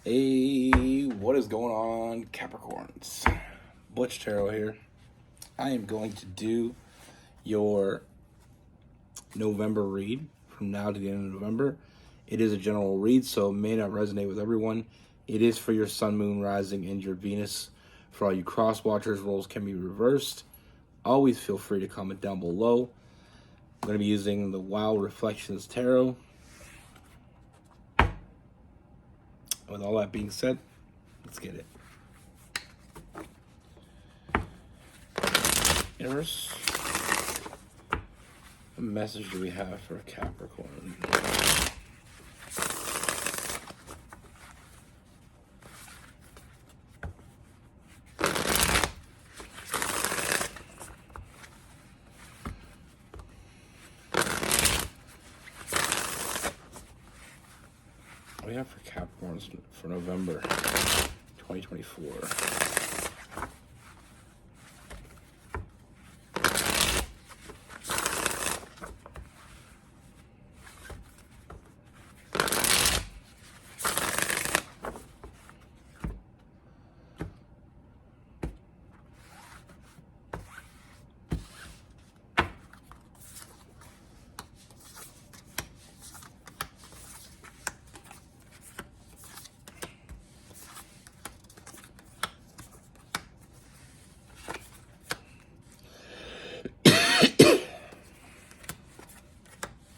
Hey, what is going on, Capricorns? Butch Tarot here. I am going to do your November read from now to the end of November. It is a general read, so it may not resonate with everyone. It is for your Sun, Moon, Rising, and your Venus. For all you cross watchers, roles can be reversed. Always feel free to comment down below. I'm going to be using the Wild Reflections Tarot. With all that being said, let's get it. Universe, what message do we have for Capricorn? What do we have for Capricorns for November 2024?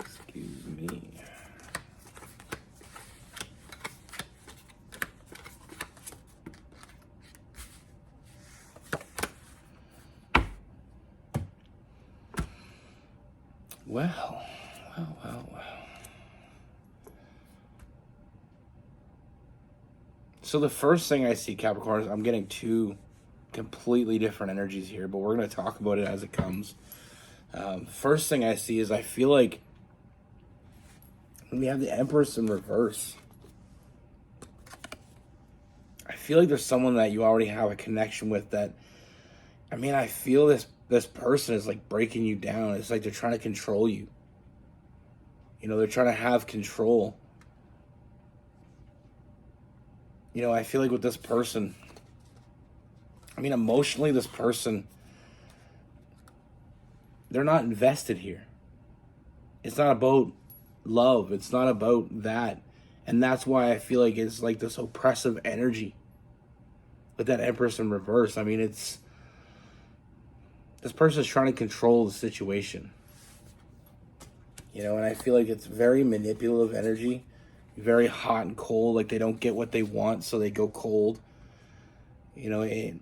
Excuse me. Well. So the first thing I see, Capricorn, is I'm getting two completely different energies here, but we're going to talk about it as it comes. First thing I see is I feel like when we have the Empress in reverse, I feel like there's someone that you already have a connection with that, I feel this person is like breaking you down. It's like they're trying to control you. They're trying to have control. I feel like with this person, emotionally, this person, they're not invested here. It's not about love. It's not about that. And that's why I feel like it's like this oppressive energy with that Empress in reverse. This person's trying to control the situation. And I feel like it's very manipulative energy, very hot and cold, like they don't get what they want, so they go cold. I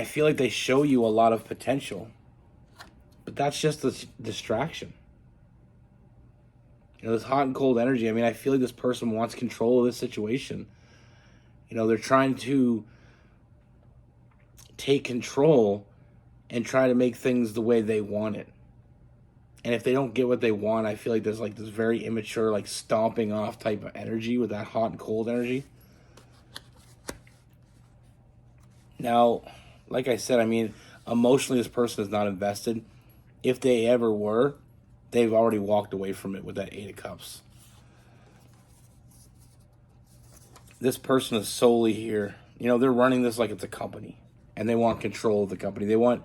feel like they show you a lot of potential, but that's just a distraction. This hot and cold energy, I feel like this person wants control of this situation. They're trying to take control and try to make things the way they want it. And if they don't get what they want, I feel like there's like this very immature, like stomping off type of energy with that hot and cold energy. Now, like I said, emotionally, this person is not invested. If they ever were, they've already walked away from it with that Eight of Cups. This person is solely here. They're running this like it's a company, and they want control of the company. They want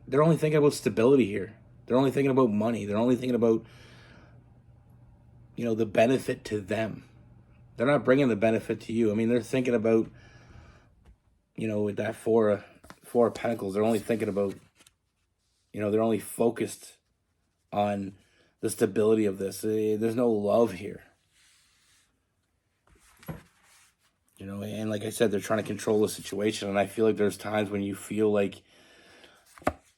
they're only thinking about stability here. They're only thinking about money. They're only thinking about, the benefit to them. They're not bringing the benefit to you. They're thinking about, with that Four of Pentacles, they're only thinking about, they're only focused on the stability of this. There's no love here. And like I said, they're trying to control the situation. And I feel like there's times when you feel like,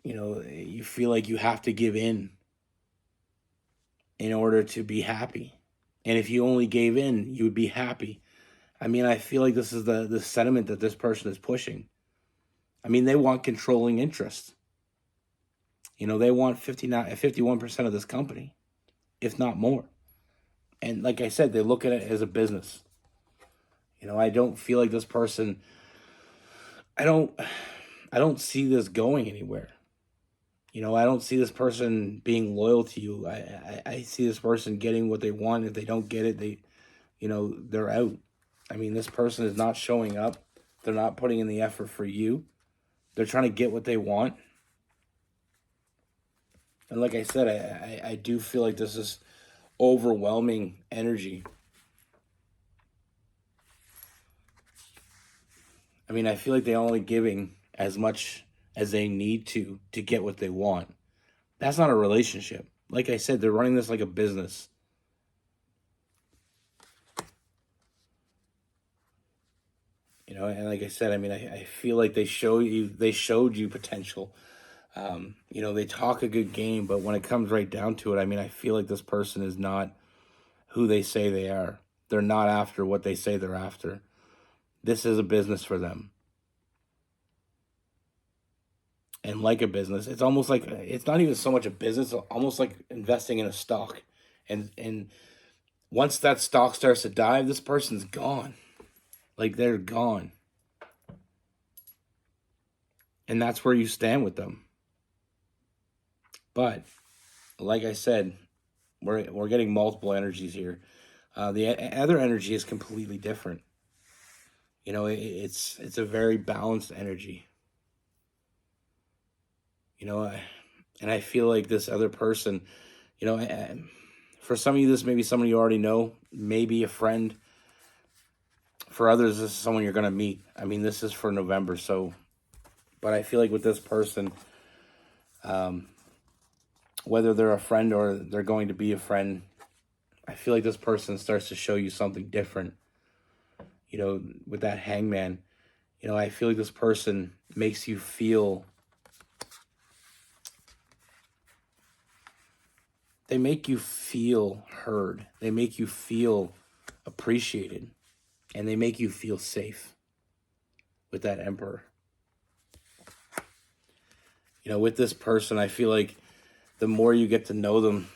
you feel like you have to give in order to be happy. And if you only gave in, you would be happy. I feel like this is the sentiment that this person is pushing. They want controlling interest. They want 51% of this company, if not more. And like I said, they look at it as a business. I don't feel like this person, I don't see this going anywhere. I don't see this person being loyal to you. I see this person getting what they want. If they don't get it, they're out. I mean, this person is not showing up. They're not putting in the effort for you. They're trying to get what they want. And like I said, I do feel like this is overwhelming energy. I mean, I feel like they're only giving as much as they need to get what they want. That's not a relationship. Like I said, they're running this like a business. And like I said, I mean, I feel like they showed you potential. They talk a good game, but when it comes right down to it, I mean, I feel like this person is not who they say they are. They're not after what they say they're after. This is a business for them. And like a business, it's almost like it's not even so much a business, it's almost like investing in a stock. And once that stock starts to dive, this person's gone. Like they're gone. And that's where you stand with them. But like I said, we're getting multiple energies here. The other energy is completely different. It's a very balanced energy. And I feel like this other person, for some of you, this may be someone you already know, maybe a friend. For others, this is someone you're going to meet. I mean, this is for November, but I feel like with this person, whether they're a friend or they're going to be a friend, I feel like this person starts to show you something different. With that hangman, I feel like this person makes you feel, they make you feel heard. They make you feel appreciated. And they make you feel safe with that emperor. With this person, I feel like the more you get to know them,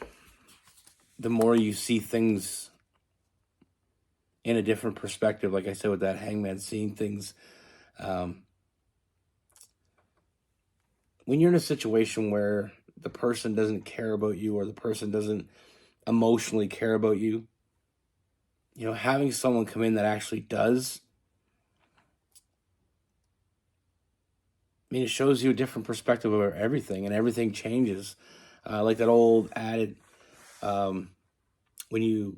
the more you see things in a different perspective. Like I said, with that hangman, seeing things. When you're in a situation where the person doesn't care about you or the person doesn't emotionally care about you, having someone come in that actually does, I mean, it shows you a different perspective of everything, and everything changes. Like that old adage, when you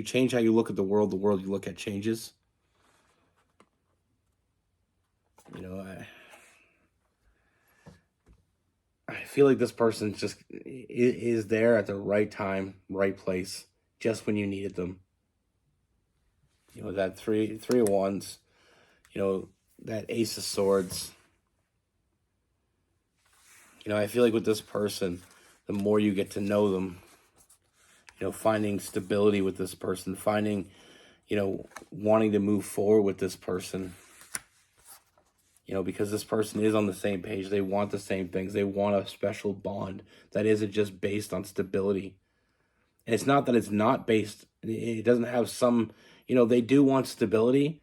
change how you look at the world you look at changes. I feel like this person just is there at the right time, right place, just when you needed them. That three of wands, that ace of swords. I feel like with this person, the more you get to know them, finding stability with this person, finding, wanting to move forward with this person, because this person is on the same page. They want the same things. They want a special bond that isn't just based on stability. And it's not that it's not based, it doesn't have some, they do want stability,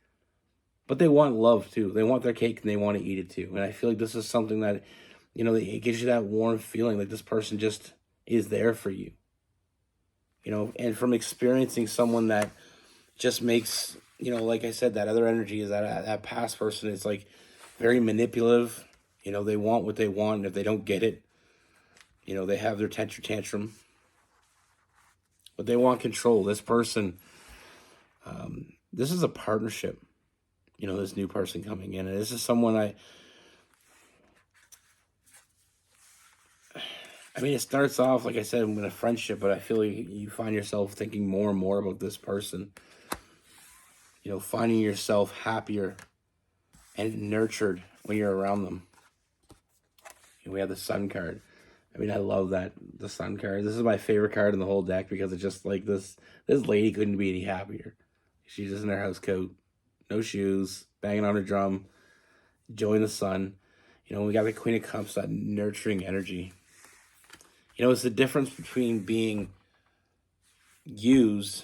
but they want love too. They want their cake and they want to eat it too. And I feel like this is something that, it gives you that warm feeling like this person just is there for you. And from experiencing someone that just makes, like I said, that other energy is that past person is like very manipulative. They want what they want, and if they don't get it, they have their tantrum. But they want control. This person, this is a partnership. This new person coming in, and this is someone I mean, it starts off, like I said, with a friendship, but I feel like you find yourself thinking more and more about this person. Finding yourself happier and nurtured when you're around them. We have the Sun card. I mean, I love that, the Sun card. This is my favorite card in the whole deck because it's just like this lady couldn't be any happier. She's just in her house coat, no shoes, banging on her drum, enjoying the sun. We got the Queen of Cups, that nurturing energy. It's the difference between being used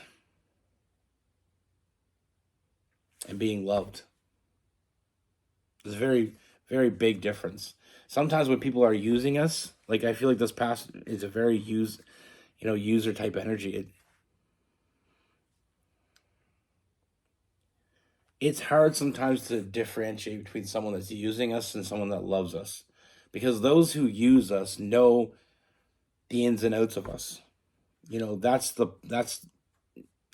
and being loved. There's a very, very big difference. sometimes when people are using us, like I feel like this past is a very user type energy. It's hard sometimes to differentiate between someone that's using us and someone that loves us, because those who use us know the ins and outs of us. That's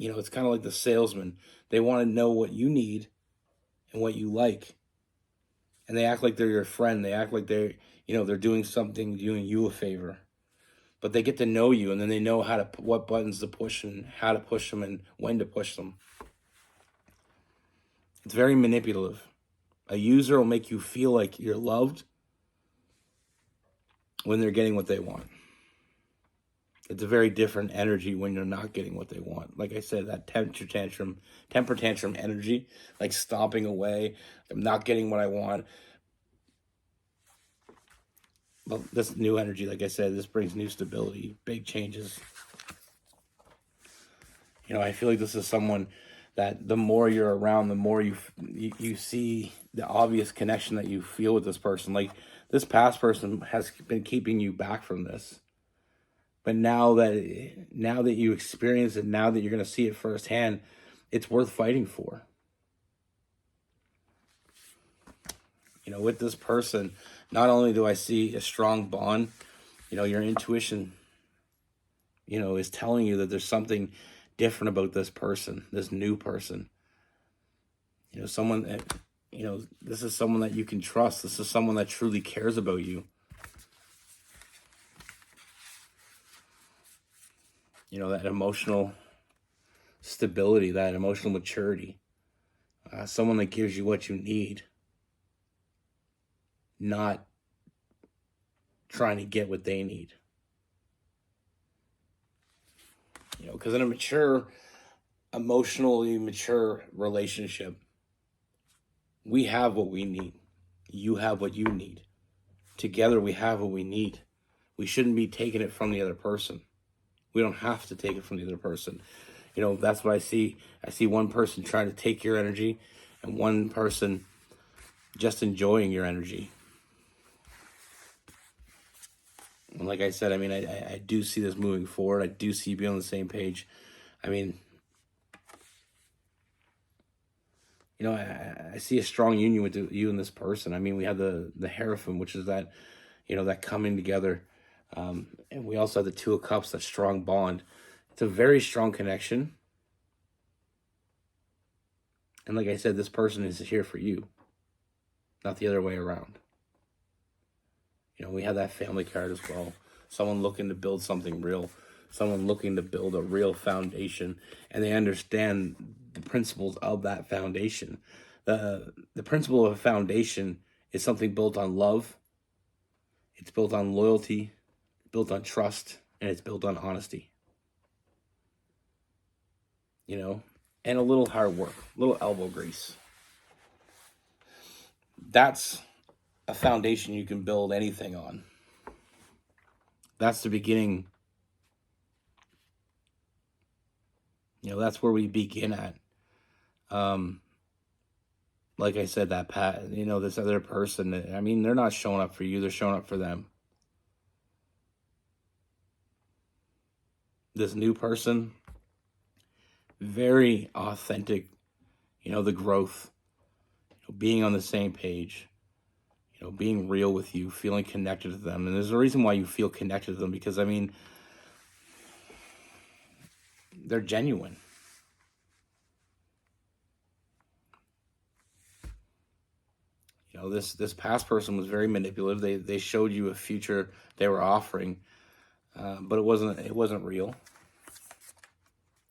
it's kind of like the salesman. They want to know what you need and what you like, and they act like they're your friend. They act like they're doing something, doing you a favor. But they get to know you, and then they know what buttons to push and how to push them and when to push them. It's very manipulative. A user will make you feel like you're loved when they're getting what they want. It's a very different energy when you're not getting what they want. Like I said, that temper tantrum energy, like stomping away. I'm not getting what I want. Well, this new energy, like I said, this brings new stability, big changes. I feel like this is someone that the more you're around, the more you see the obvious connection that you feel with this person. Like this past person has been keeping you back from this. But now that you experience it, now that you're going to see it firsthand, it's worth fighting for. With this person, not only do I see a strong bond, your intuition, is telling you that there's something different about this person, this new person. Someone that, this is someone that you can trust. This is someone that truly cares about you. That emotional stability, that emotional maturity. Someone that gives you what you need, not trying to get what they need. Because in a emotionally mature relationship, we have what we need. You have what you need. Together we have what we need. We shouldn't be taking it from the other person. We don't have to take it from the other person. That's what I see. I see one person trying to take your energy and one person just enjoying your energy. And like I said, I do see this moving forward. I do see you being on the same page. I see a strong union with you and this person. We have the Hierophant, which is that, that coming together. And we also have the Two of Cups, that strong bond. It's a very strong connection. And like I said, this person is here for you, not the other way around. We have that Family card as well. Someone looking to build something real. Someone looking to build a real foundation. And they understand the principles of that foundation. The principle of a foundation is something built on love. It's built on loyalty, built on trust, and it's built on honesty. And a little hard work, a little elbow grease. That's a foundation you can build anything on. That's the beginning. That's where we begin at. Like I said, this other person, they're not showing up for you, they're showing up for them. This new person, very authentic, the growth, being on the same page, being real with you, feeling connected to them. And there's a reason why you feel connected to them, because, they're genuine. This past person was very manipulative. They showed you a future they were offering, but it wasn't real.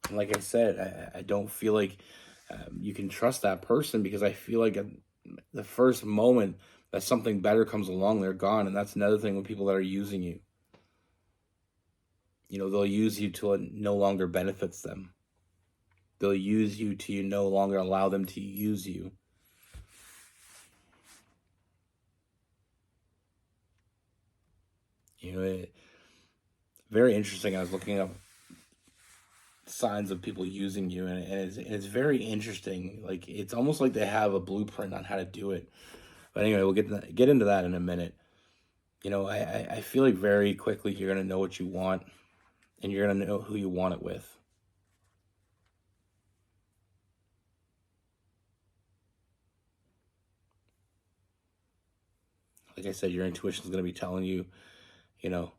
And like I said, I don't feel like you can trust that person, because I feel like the first moment that something better comes along, they're gone. And that's another thing with people that are using you. They'll use you till it no longer benefits them. They'll use you till you no longer allow them to use you. Very interesting. I was looking up signs of people using you, and it's very interesting. Like, it's almost like they have a blueprint on how to do it. But anyway, we'll get into that in a minute. I feel like very quickly you're going to know what you want, and you're going to know who you want it with. Like I said, your intuition is going to be telling you, you know,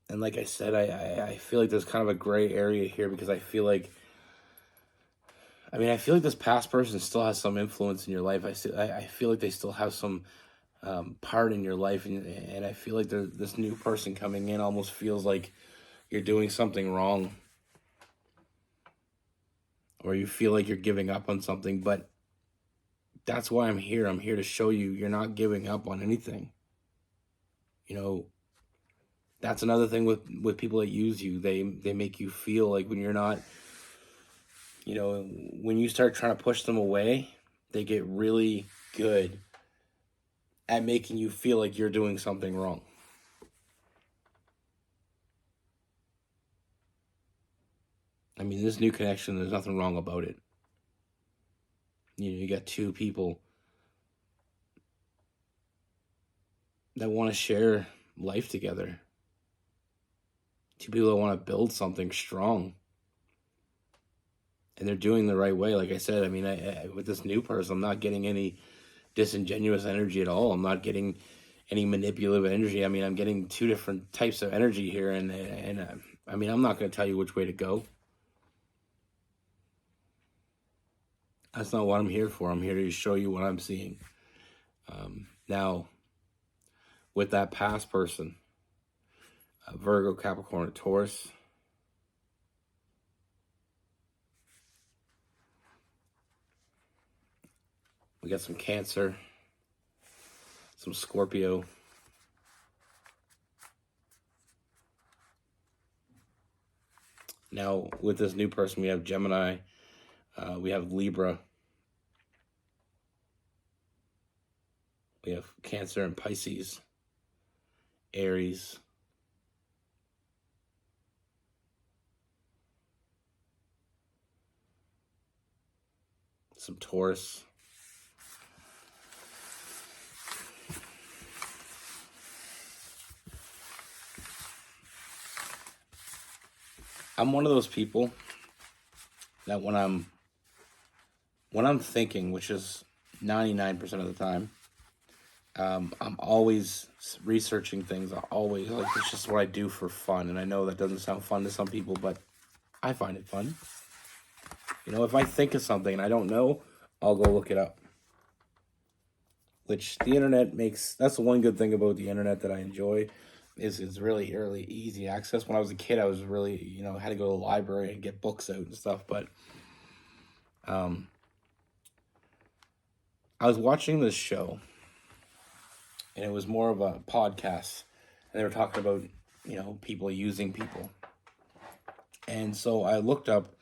and like I said, I feel like there's kind of a gray area here, because I feel like this past person still has some influence in your life. I feel like they still have some part in your life, and I feel like this new person coming in almost feels like you're doing something wrong, or you feel like you're giving up on something. But that's why I'm here. I'm here to show you you're not giving up on anything. That's another thing with people that use you. They make you feel like when you're not, when you start trying to push them away, they get really good at making you feel like you're doing something wrong. This new connection, there's nothing wrong about it. You got two people that want to share life together. Two people that want to build something strong. And they're doing the right way. Like I said, with this new person, I'm not getting any disingenuous energy at all. I'm not getting any manipulative energy. I'm getting two different types of energy here. And I'm not going to tell you which way to go. That's not what I'm here for. I'm here to show you what I'm seeing. Now, with that past person, Virgo, Capricorn, Taurus, we got some Cancer, some Scorpio, now with this new person we have Gemini, we have Libra, we have Cancer and Pisces, Aries, some Taurus, I'm one of those people that when I'm thinking, which is 99% of the time, I'm always researching things. It's just what I do for fun. And I know that doesn't sound fun to some people, but I find it fun. If I think of something and I don't know, I'll go look it up. Which the internet that's the one good thing about the internet that I enjoy, is it's really, really easy access. When I was a kid, I was really, had to go to the library and get books out and stuff. But I was watching this show, and it was more of a podcast, and they were talking about, people using people. And so I looked up,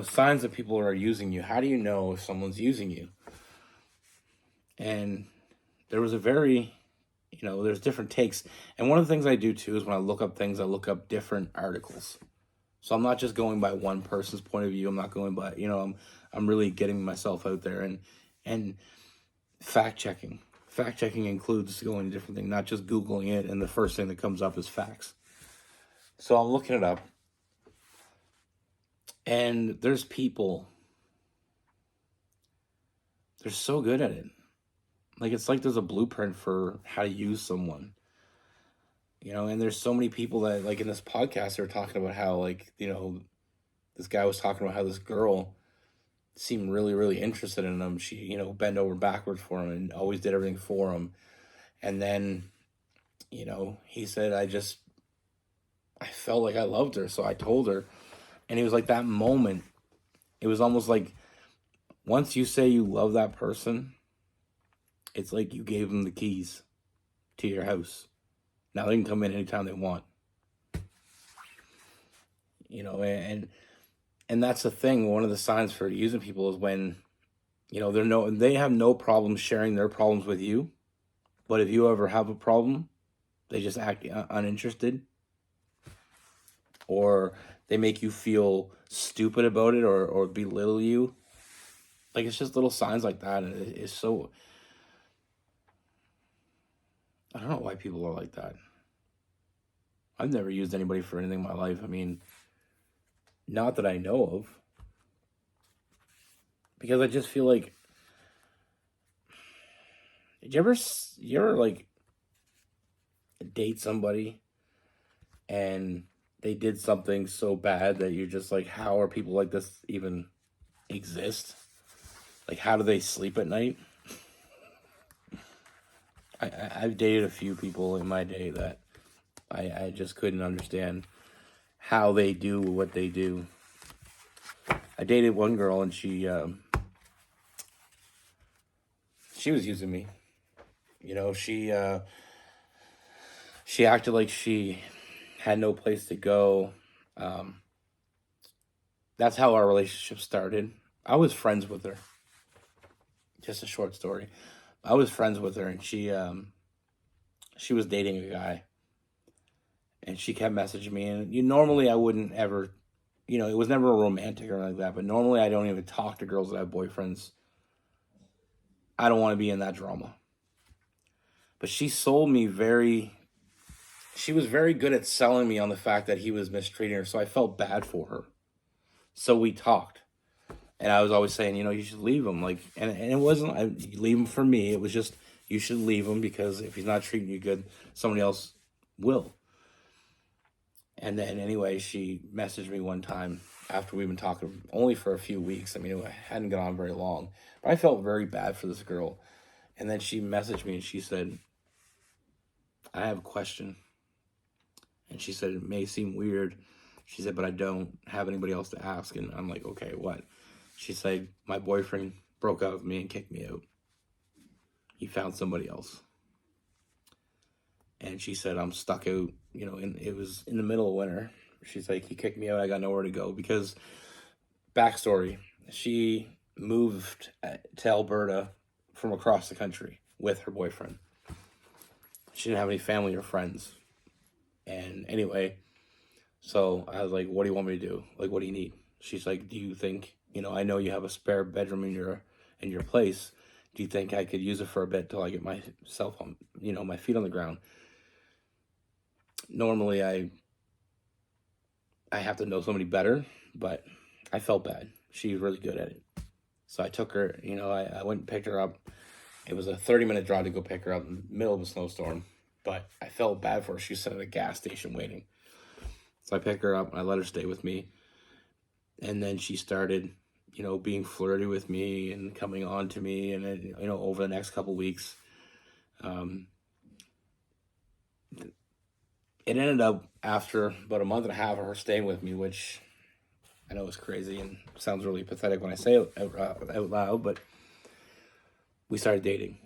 signs that people are using you. How do you know if someone's using you? And there was a very, there's different takes. And one of the things I do too is when I look up things, I look up different articles. So I'm not just going by one person's point of view. I'm not going by, I'm really getting myself out there and fact checking. Fact checking includes going to different things, not just Googling it and the first thing that comes up is facts. So I'm looking it up, and there's people, they're so good at it. It's like there's a blueprint for how to use someone. And there's so many people that, like in this podcast, they're talking about how, this guy was talking about how this girl seemed really, really interested in him. She, bent over backwards for him and always did everything for him. And then, he said, I felt like I loved her, so I told her. And it was like that moment. It was almost like once you say you love that person, it's like you gave them the keys to your house. Now they can come in anytime they want. And that's the thing. One of the signs for using people is when, they have no problem sharing their problems with you. But if you ever have a problem, they just act uninterested. Or they make you feel stupid about it, or belittle you. It's just little signs like that. It's so... I don't know why people are like that. I've never used anybody for anything in my life. I mean, not that I know of. Because I just feel like, did you ever like date somebody and they did something so bad that you're just like, how are people like this even exist? Like, how do they sleep at night? I've dated a few people in my day that I just couldn't understand how they do what they do. I dated one girl and she was using me. You know, she acted like she had no place to go. Um, that's how our relationship started. I was friends with her. Just a short story. I was friends with her, and she was dating a guy, and she kept messaging me. And normally I wouldn't ever, it was never a romantic or anything like that. But normally I don't even talk to girls that have boyfriends. I don't want to be in that drama. But she sold me she was very good at selling me on the fact that he was mistreating her. So I felt bad for her. So we talked. And I was always saying, you should leave him. Like, and it wasn't, you leave him for me. It was just, you should leave him because if he's not treating you good, somebody else will. And then anyway, she messaged me one time after we've been talking only for a few weeks. I mean, it hadn't gone on very long. But I felt very bad for this girl. And then she messaged me and she said, I have a question. And she said, it may seem weird. She said, but I don't have anybody else to ask. And I'm like, okay, what? She said, my boyfriend broke up with me and kicked me out. He found somebody else. And she said, I'm stuck out, and it was in the middle of winter. She's like, he kicked me out. I got nowhere to go. Because, backstory, she moved to Alberta from across the country with her boyfriend. She didn't have any family or friends. And anyway, so I was like, what do you want me to do? Like, what do you need? She's like, do you think, I know you have a spare bedroom in your place. Do you think I could use it for a bit till I get myself on, my feet on the ground? Normally I have to know somebody better, but I felt bad. She's really good at it. So I took her, I went and picked her up. It was a 30-minute drive to go pick her up in the middle of a snowstorm, but I felt bad for her. She was sitting at a gas station waiting. So I picked her up and I let her stay with me. And then she started, being flirty with me and coming on to me. And then, over the next couple weeks, it ended up after about a month and a half of her staying with me, which I know is crazy and sounds really pathetic when I say it out loud, but we started dating.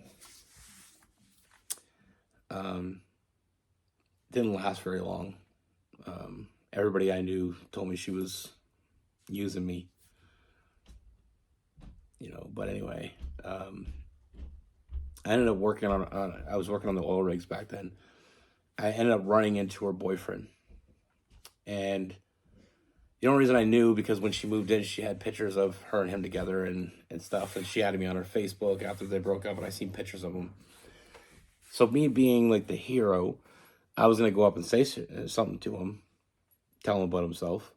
Didn't last very long. Everybody I knew told me she was using me, but anyway, I ended up working I was working on the oil rigs back then. I ended up running into her boyfriend. And the only reason I knew, because when she moved in, she had pictures of her and him together and stuff. And she added me on her Facebook after they broke up, and I seen pictures of them. So me being like the hero, I was going to go up and say something to him, tell him about himself.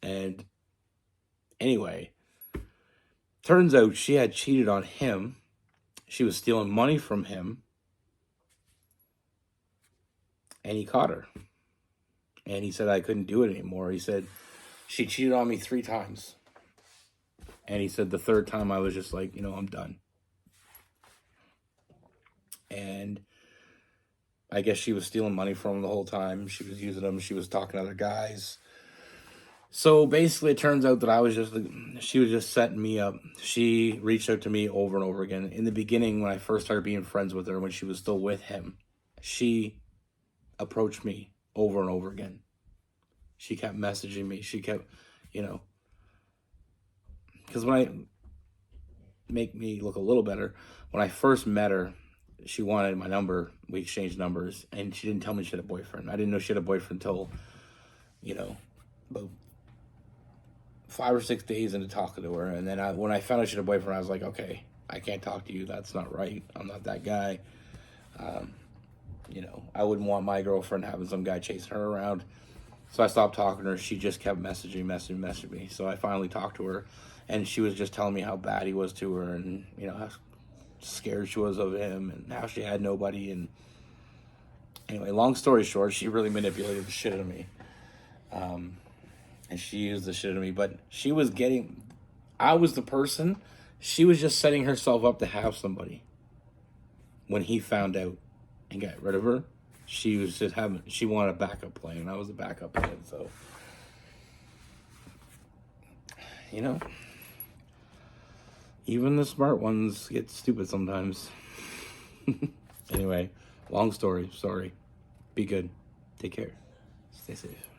And anyway, turns out she had cheated on him. She was stealing money from him. And he caught her. And he said I couldn't do it anymore. He said, she cheated on me 3 times. And he said the 3rd time I was just like, I'm done. And I guess she was stealing money from him the whole time. She was using him. She was talking to other guys. So basically it turns out that she was just setting me up. She reached out to me over and over again. In the beginning, when I first started being friends with her, when she was still with him, she approached me over and over again. She kept messaging me. She kept, because when I make me look a little better, when I first met her, she wanted my number. We exchanged numbers, and she didn't tell me she had a boyfriend. I didn't know she had a boyfriend until, about 5 or 6 days into talking to her. And then when I found out she had a boyfriend, I was like, okay, I can't talk to you. That's not right. I'm not that guy. you know, I wouldn't want my girlfriend having some guy chasing her around. So I stopped talking to her. She just kept messaging me. So I finally talked to her, and she was just telling me how bad he was to her, and, you know, how scared she was of him, and how she had nobody. And anyway, long story short, she really manipulated the shit out of me. And she used the shit out of me. But I was the person, she was just setting herself up to have somebody. When he found out and got rid of her, she wanted a backup plan, and I was a backup plan. So, you know, even the smart ones get stupid sometimes. Anyway, long story. Sorry. Be good. Take care. Stay safe.